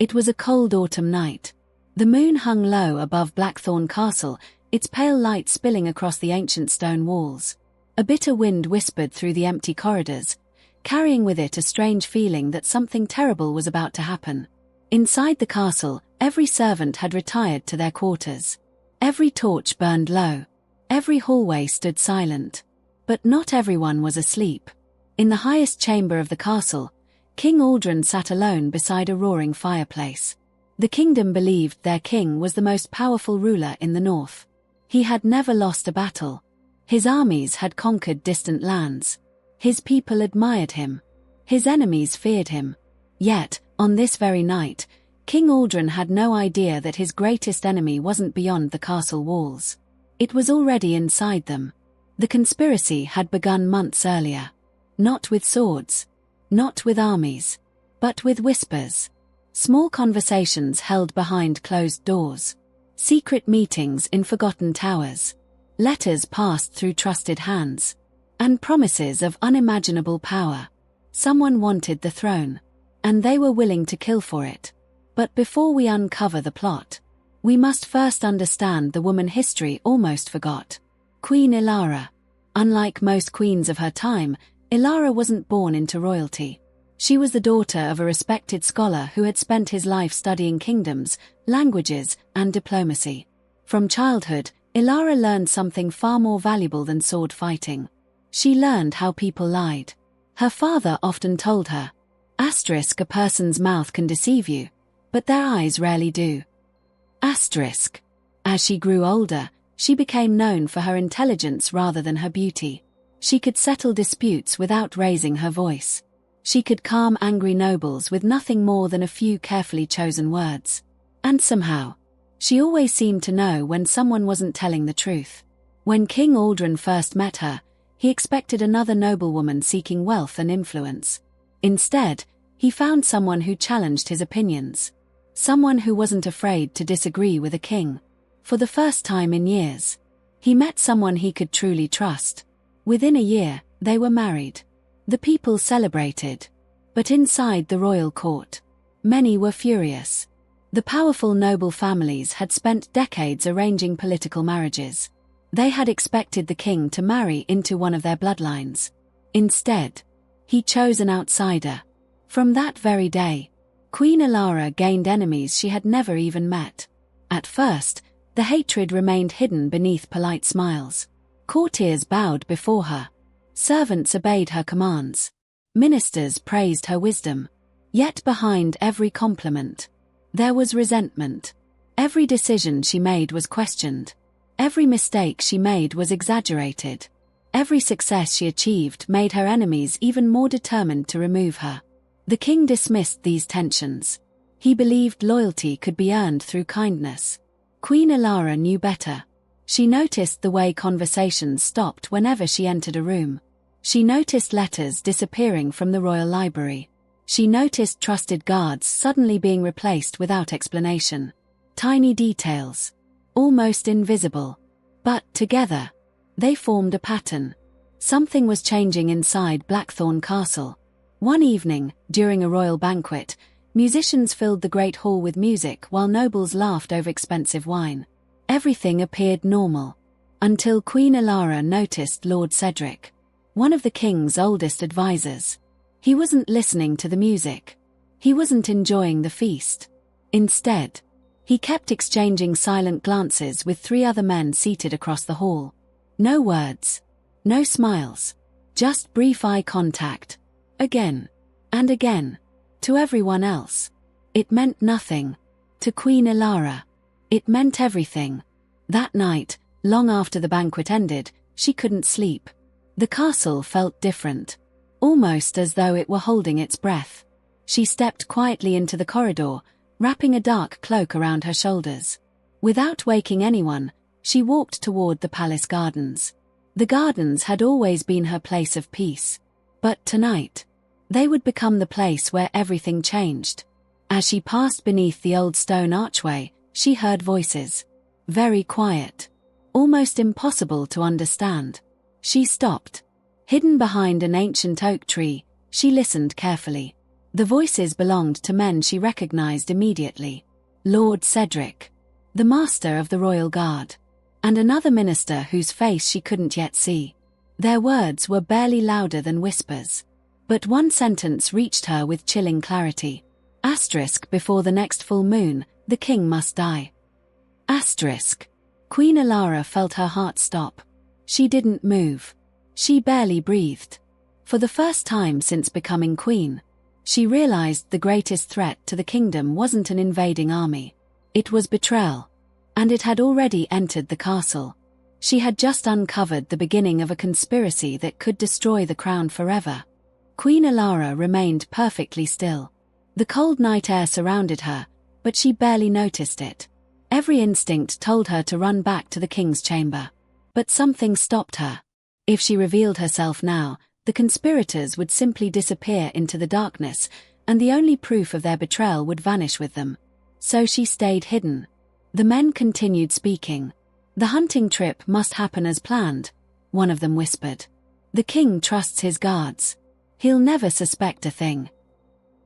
It was a cold autumn night. The moon hung low above Blackthorn Castle, its pale light spilling across the ancient stone walls. A bitter wind whispered through the empty corridors, carrying with it a strange feeling that something terrible was about to happen. Inside the castle, every servant had retired to their quarters. Every torch burned low. Every hallway stood silent. But not everyone was asleep. In the highest chamber of the castle, King Aldrin sat alone beside a roaring fireplace. The kingdom believed their king was the most powerful ruler in the north. He had never lost a battle. His armies had conquered distant lands. His people admired him. His enemies feared him. Yet, on this very night, King Aldrin had no idea that his greatest enemy wasn't beyond the castle walls. It was already inside them. The conspiracy had begun months earlier. Not with swords. Not with armies. But with whispers. Small conversations held behind closed doors. Secret meetings in forgotten towers. Letters passed through trusted hands. And promises of unimaginable power. Someone wanted the throne. And they were willing to kill for it. But before we uncover the plot, we must first understand the woman history almost forgot. Queen Elara. Unlike most queens of her time, Elara wasn't born into royalty. She was the daughter of a respected scholar who had spent his life studying kingdoms, languages, and diplomacy. From childhood, Elara learned something far more valuable than sword fighting. She learned how people lied. Her father often told her, "Asterisk, a person's mouth can deceive you, but their eyes rarely do." Asterisk. As she grew older, she became known for her intelligence rather than her beauty. She could settle disputes without raising her voice. She could calm angry nobles with nothing more than a few carefully chosen words. And somehow, she always seemed to know when someone wasn't telling the truth. When King Aldrin first met her, he expected another noblewoman seeking wealth and influence. Instead, he found someone who challenged his opinions. Someone who wasn't afraid to disagree with a king. For the first time in years, he met someone he could truly trust. Within a year, they were married. The people celebrated. But inside the royal court, many were furious. The powerful noble families had spent decades arranging political marriages. They had expected the king to marry into one of their bloodlines. Instead, he chose an outsider. From that very day, Queen Elara gained enemies she had never even met. At first, the hatred remained hidden beneath polite smiles. Courtiers bowed before her. Servants obeyed her commands. Ministers praised her wisdom. Yet behind every compliment, there was resentment. Every decision she made was questioned. Every mistake she made was exaggerated. Every success she achieved made her enemies even more determined to remove her. The king dismissed these tensions. He believed loyalty could be earned through kindness. Queen Elara knew better. She noticed the way conversations stopped whenever she entered a room. She noticed letters disappearing from the royal library. She noticed trusted guards suddenly being replaced without explanation. Tiny details. Almost invisible. But together, they formed a pattern. Something was changing inside Blackthorn Castle. One evening, during a royal banquet, musicians filled the great hall with music while nobles laughed over expensive wine. Everything appeared normal. Until Queen Elara noticed Lord Cedric, one of the king's oldest advisors. He wasn't listening to the music. He wasn't enjoying the feast. Instead, he kept exchanging silent glances with three other men seated across the hall. No words. No smiles. Just brief eye contact. Again. And again. To everyone else, it meant nothing. To Queen Elara, it meant everything. That night, long after the banquet ended, she couldn't sleep. The castle felt different. Almost as though it were holding its breath. She stepped quietly into the corridor, wrapping a dark cloak around her shoulders. Without waking anyone, she walked toward the palace gardens. The gardens had always been her place of peace. But tonight, they would become the place where everything changed. As she passed beneath the old stone archway, she heard voices. Very quiet. Almost impossible to understand. She stopped. Hidden behind an ancient oak tree, she listened carefully. The voices belonged to men she recognized immediately. Lord Cedric, the master of the royal guard, and another minister whose face she couldn't yet see. Their words were barely louder than whispers. But one sentence reached her with chilling clarity. Asterisk, before the next full moon, the king must die. Asterisk. Queen Elara felt her heart stop. She didn't move. She barely breathed. For the first time since becoming queen, she realized the greatest threat to the kingdom wasn't an invading army. It was betrayal. And it had already entered the castle. She had just uncovered the beginning of a conspiracy that could destroy the crown forever. Queen Elara remained perfectly still. The cold night air surrounded her, but she barely noticed it. Every instinct told her to run back to the king's chamber. But something stopped her. If she revealed herself now, the conspirators would simply disappear into the darkness, and the only proof of their betrayal would vanish with them. So she stayed hidden. The men continued speaking. The hunting trip must happen as planned, one of them whispered. The king trusts his guards. He'll never suspect a thing.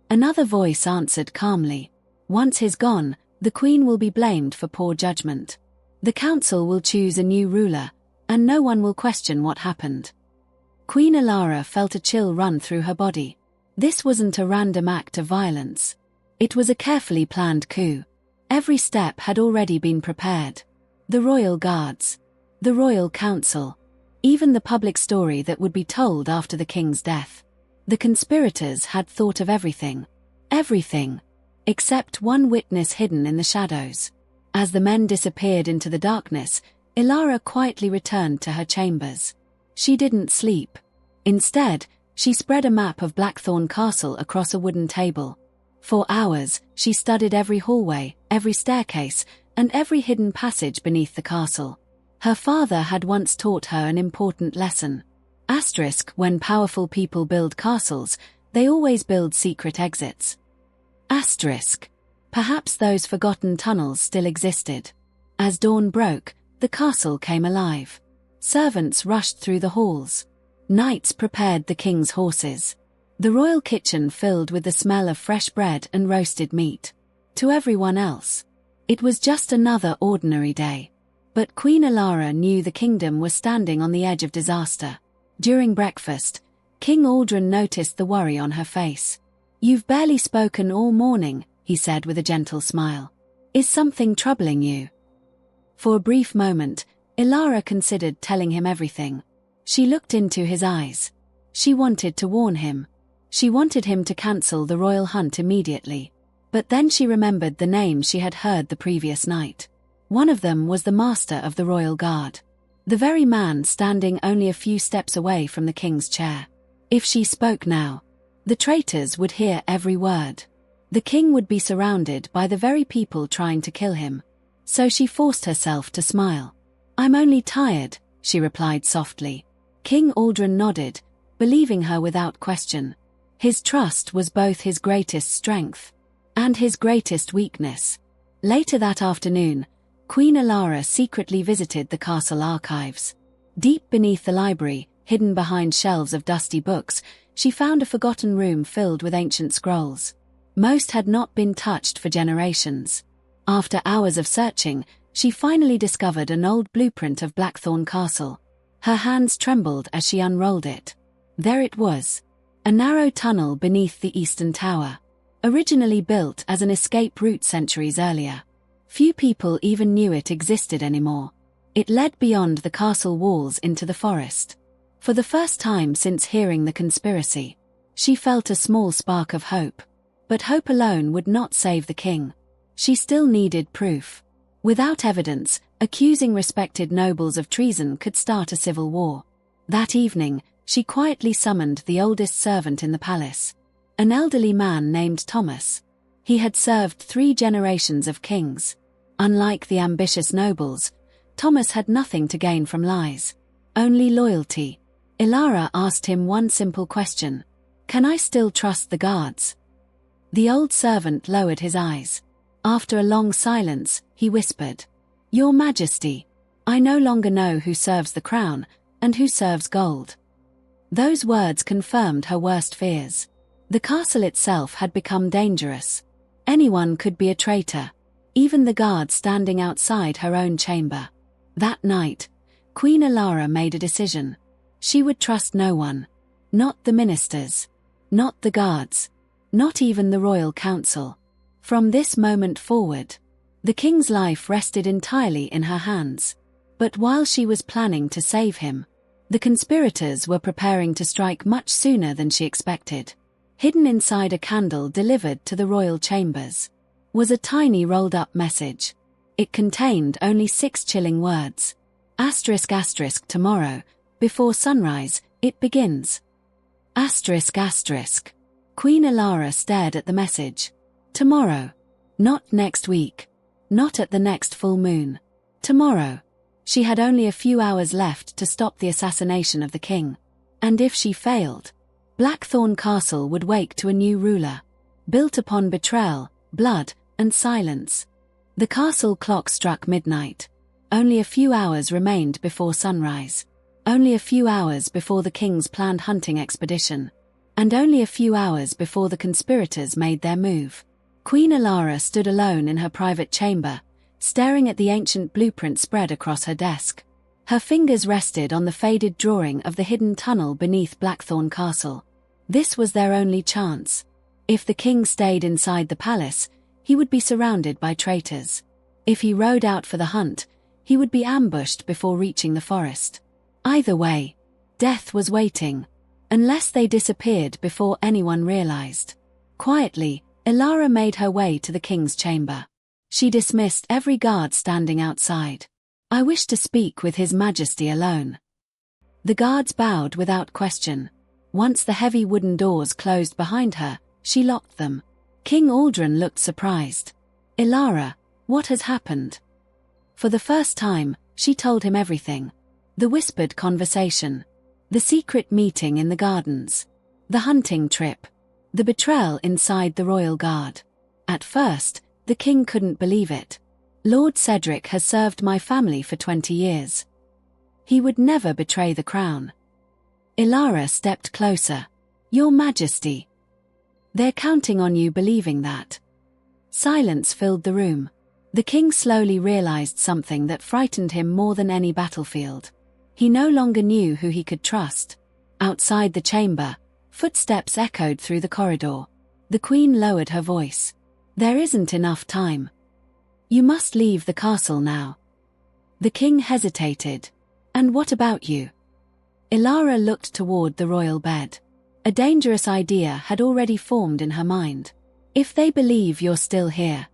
Another voice answered calmly. Once he's gone, the queen will be blamed for poor judgment. The council will choose a new ruler, and no one will question what happened. Queen Elara felt a chill run through her body. This wasn't a random act of violence. It was a carefully planned coup. Every step had already been prepared. The royal guards, the royal council, even the public story that would be told after the king's death. The conspirators had thought of everything. Everything. Except one witness hidden in the shadows. As the men disappeared into the darkness, Elara quietly returned to her chambers. She didn't sleep. Instead, she spread a map of Blackthorn Castle across a wooden table. For hours, she studied every hallway, every staircase, and every hidden passage beneath the castle. Her father had once taught her an important lesson. Asterisk, when powerful people build castles, they always build secret exits. Asterisk. Perhaps those forgotten tunnels still existed. As dawn broke, the castle came alive. Servants rushed through the halls. Knights prepared the king's horses. The royal kitchen filled with the smell of fresh bread and roasted meat. To everyone else, it was just another ordinary day. But Queen Elara knew the kingdom was standing on the edge of disaster. During breakfast, King Aldrin noticed the worry on her face. "You've barely spoken all morning," he said with a gentle smile. "Is something troubling you?" For a brief moment, Elara considered telling him everything. She looked into his eyes. She wanted to warn him. She wanted him to cancel the royal hunt immediately. But then she remembered the names she had heard the previous night. One of them was the master of the royal guard. The very man standing only a few steps away from the king's chair. If she spoke now, the traitors would hear every word. The king would be surrounded by the very people trying to kill him. So she forced herself to smile. "I'm only tired," she replied softly. King Aldrin nodded, believing her without question. His trust was both his greatest strength and his greatest weakness. Later that afternoon, Queen Elara secretly visited the castle archives. Deep beneath the library, hidden behind shelves of dusty books, she found a forgotten room filled with ancient scrolls. Most had not been touched for generations. After hours of searching, she finally discovered an old blueprint of Blackthorn Castle. Her hands trembled as she unrolled it. There it was. A narrow tunnel beneath the eastern tower. Originally built as an escape route centuries earlier. Few people even knew it existed anymore. It led beyond the castle walls into the forest. For the first time since hearing the conspiracy, she felt a small spark of hope. But hope alone would not save the king. She still needed proof. Without evidence, accusing respected nobles of treason could start a civil war. That evening, she quietly summoned the oldest servant in the palace. An elderly man named Thomas. He had served 3 generations of kings. Unlike the ambitious nobles, Thomas had nothing to gain from lies. Only loyalty. Elara asked him one simple question. "Can I still trust the guards?" The old servant lowered his eyes. After a long silence, he whispered, "Your Majesty, I no longer know who serves the crown and who serves gold." Those words confirmed her worst fears. The castle itself had become dangerous. Anyone could be a traitor, even the guard standing outside her own chamber. That night, Queen Elara made a decision. She would trust no one. Not the ministers. Not the guards. Not even the royal council. From this moment forward, the king's life rested entirely in her hands. But while she was planning to save him, the conspirators were preparing to strike much sooner than she expected. Hidden inside a candle delivered to the royal chambers was a tiny rolled-up message. It contained only 6 chilling words. Asterisk asterisk tomorrow, before sunrise, it begins. Asterisk asterisk. Queen Elara stared at the message. Tomorrow. Not next week. Not at the next full moon. Tomorrow. She had only a few hours left to stop the assassination of the king. And if she failed, Blackthorn Castle would wake to a new ruler, built upon betrayal, blood, and silence. The castle clock struck midnight. Only a few hours remained before sunrise. Only a few hours before the king's planned hunting expedition. And only a few hours before the conspirators made their move. Queen Elara stood alone in her private chamber, staring at the ancient blueprint spread across her desk. Her fingers rested on the faded drawing of the hidden tunnel beneath Blackthorn Castle. This was their only chance. If the king stayed inside the palace, he would be surrounded by traitors. If he rode out for the hunt, he would be ambushed before reaching the forest. Either way, death was waiting, unless they disappeared before anyone realized. Quietly, Elara made her way to the king's chamber. She dismissed every guard standing outside. "I wish to speak with His Majesty alone." The guards bowed without question. Once the heavy wooden doors closed behind her, she locked them. King Aldrin looked surprised. "Elara, what has happened?" For the first time, she told him everything. The whispered conversation. The secret meeting in the gardens. The hunting trip. The betrayal inside the royal guard. At first, the king couldn't believe it. "Lord Cedric has served my family for 20 years. He would never betray the crown." Elara stepped closer. "Your Majesty. They're counting on you believing that." Silence filled the room. The king slowly realized something that frightened him more than any battlefield. He no longer knew who he could trust. Outside the chamber, footsteps echoed through the corridor. The queen lowered her voice. "There isn't enough time. You must leave the castle now." The king hesitated. "And what about you?" Elara looked toward the royal bed. A dangerous idea had already formed in her mind. "If they believe you're still here,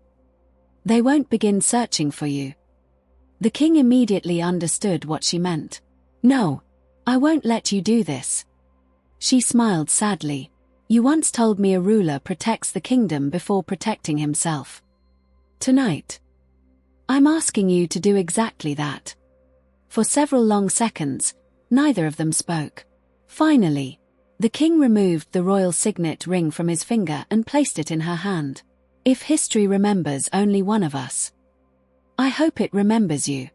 they won't begin searching for you." The king immediately understood what she meant. "No, I won't let you do this." She smiled sadly. "You once told me a ruler protects the kingdom before protecting himself. Tonight, I'm asking you to do exactly that." For several long seconds, neither of them spoke. Finally, the king removed the royal signet ring from his finger and placed it in her hand. "If history remembers only one of us, I hope it remembers you."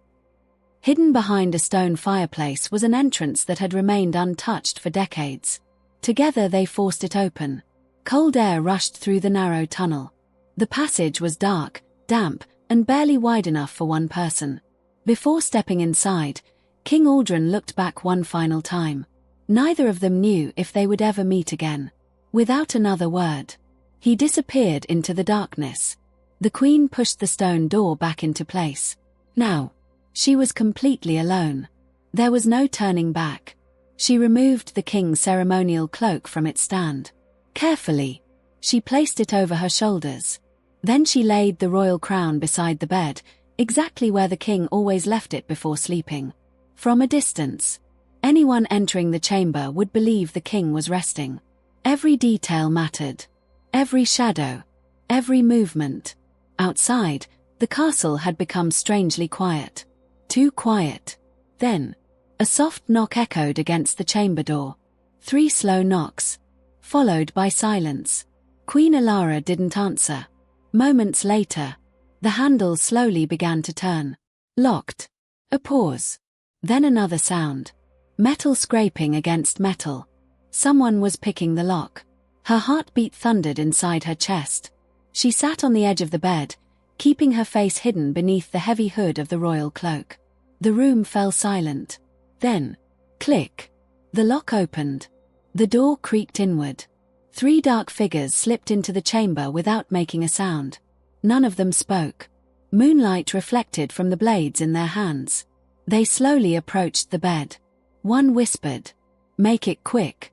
Hidden behind a stone fireplace was an entrance that had remained untouched for decades. Together they forced it open. Cold air rushed through the narrow tunnel. The passage was dark, damp, and barely wide enough for one person. Before stepping inside, King Aldrin looked back one final time. Neither of them knew if they would ever meet again. Without another word, he disappeared into the darkness. The queen pushed the stone door back into place. Now, she was completely alone. There was no turning back. She removed the king's ceremonial cloak from its stand. Carefully, she placed it over her shoulders. Then she laid the royal crown beside the bed, exactly where the king always left it before sleeping. From a distance, anyone entering the chamber would believe the king was resting. Every detail mattered. Every shadow. Every movement. Outside, the castle had become strangely quiet. Too quiet. Then, a soft knock echoed against the chamber door. 3 slow knocks, followed by silence. Queen Elara didn't answer. Moments later, the handle slowly began to turn. Locked. A pause. Then another sound. Metal scraping against metal. Someone was picking the lock. Her heartbeat thundered inside her chest. She sat on the edge of the bed, keeping her face hidden beneath the heavy hood of the royal cloak. The room fell silent. Then, click. The lock opened. The door creaked inward. 3 dark figures slipped into the chamber without making a sound. None of them spoke. Moonlight reflected from the blades in their hands. They slowly approached the bed. One whispered, "Make it quick."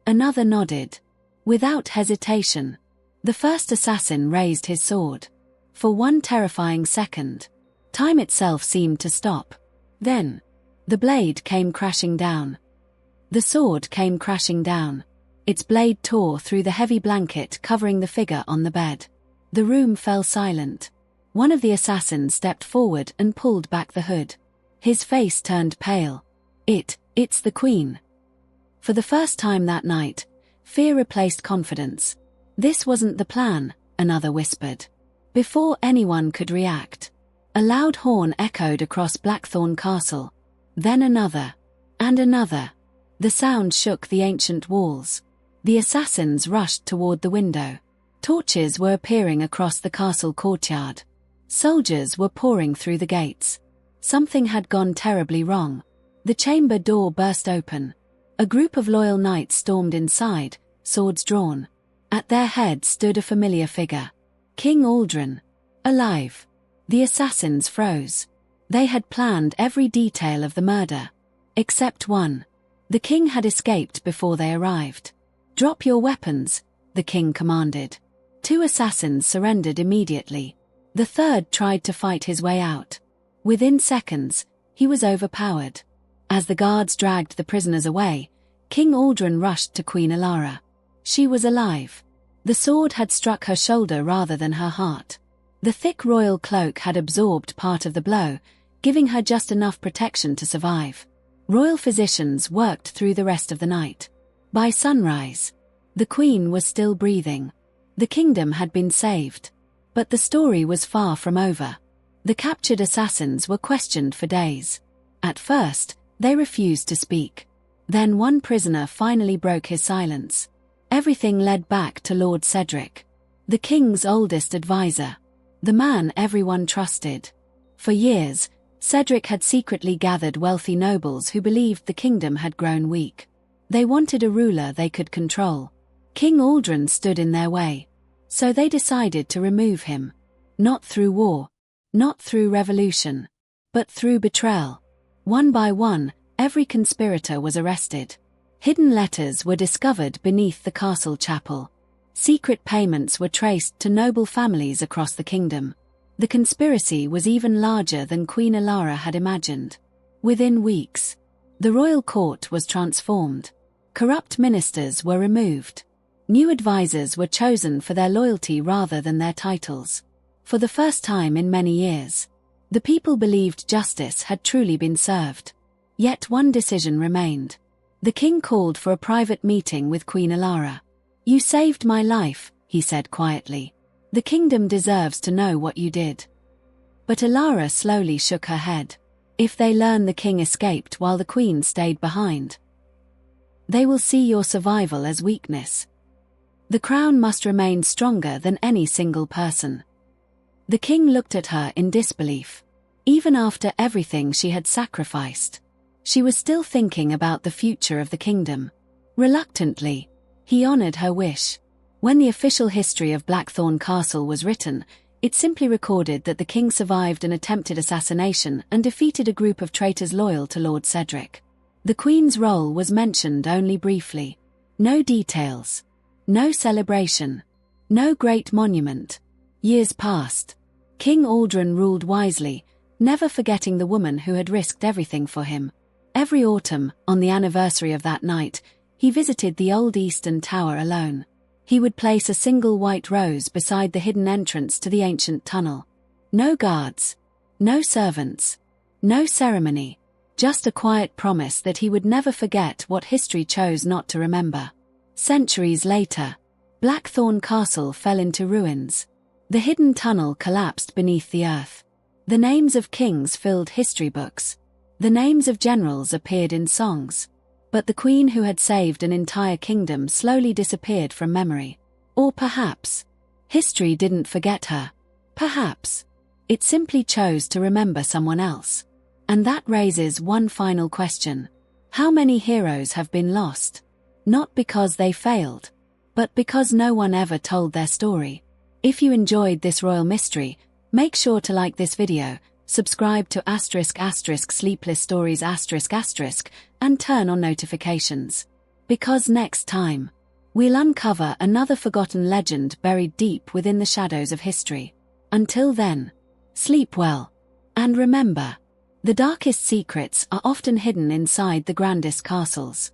Another nodded. Without hesitation, the first assassin raised his sword. For one terrifying second, time itself seemed to stop. Then, the blade came crashing down. The sword came crashing down. Its blade tore through the heavy blanket covering the figure on the bed. The room fell silent. One of the assassins stepped forward and pulled back the hood. His face turned pale. It's the Queen. For the first time that night, fear replaced confidence. "This wasn't the plan," another whispered. Before anyone could react, a loud horn echoed across Blackthorn Castle. Then another. And another. The sound shook the ancient walls. The assassins rushed toward the window. Torches were appearing across the castle courtyard. Soldiers were pouring through the gates. Something had gone terribly wrong. The chamber door burst open. A group of loyal knights stormed inside, swords drawn. At their head stood a familiar figure. King Aldrin. Alive. The assassins froze. They had planned every detail of the murder. Except one. The king had escaped before they arrived. "Drop your weapons," the king commanded. 2 assassins surrendered immediately. The third tried to fight his way out. Within seconds, he was overpowered. As the guards dragged the prisoners away, King Aldrin rushed to Queen Elara. She was alive. The sword had struck her shoulder rather than her heart. The thick royal cloak had absorbed part of the blow, giving her just enough protection to survive. Royal physicians worked through the rest of the night. By sunrise, the Queen was still breathing. The kingdom had been saved. But the story was far from over. The captured assassins were questioned for days. At first, they refused to speak. Then one prisoner finally broke his silence. Everything led back to Lord Cedric, the king's oldest advisor, the man everyone trusted. For years, Cedric had secretly gathered wealthy nobles who believed the kingdom had grown weak. They wanted a ruler they could control. King Aldrin stood in their way. So they decided to remove him. Not through war, not through revolution, but through betrayal. One by one, every conspirator was arrested. Hidden letters were discovered beneath the castle chapel. Secret payments were traced to noble families across the kingdom. The conspiracy was even larger than Queen Elara had imagined. Within weeks, the royal court was transformed. Corrupt ministers were removed. New advisors were chosen for their loyalty rather than their titles. For the first time in many years, the people believed justice had truly been served. Yet one decision remained. The king called for a private meeting with Queen Elara. "You saved my life," he said quietly. "The kingdom deserves to know what you did." But Elara slowly shook her head. "If they learn the king escaped while the queen stayed behind, they will see your survival as weakness. The crown must remain stronger than any single person." The king looked at her in disbelief. Even after everything she had sacrificed, she was still thinking about the future of the kingdom. Reluctantly, he honored her wish. When the official history of Blackthorn Castle was written, it simply recorded that the king survived an attempted assassination and defeated a group of traitors loyal to Lord Cedric. The queen's role was mentioned only briefly. No details. No celebration. No great monument. Years passed. King Aldrin ruled wisely, never forgetting the woman who had risked everything for him. Every autumn, on the anniversary of that night, he visited the old Eastern Tower alone. He would place a single white rose beside the hidden entrance to the ancient tunnel. No guards. No servants. No ceremony. Just a quiet promise that he would never forget what history chose not to remember. Centuries later, Blackthorn Castle fell into ruins. The hidden tunnel collapsed beneath the earth. The names of kings filled history books. The names of generals appeared in songs. But the queen who had saved an entire kingdom slowly disappeared from memory. Or perhaps, history didn't forget her. Perhaps, it simply chose to remember someone else. And that raises one final question. How many heroes have been lost? Not because they failed, but because no one ever told their story. If you enjoyed this royal mystery, make sure to like this video, subscribe to *** Sleepless Stories ***, and turn on notifications. Because next time, we'll uncover another forgotten legend buried deep within the shadows of history. Until then, sleep well. And remember, the darkest secrets are often hidden inside the grandest castles.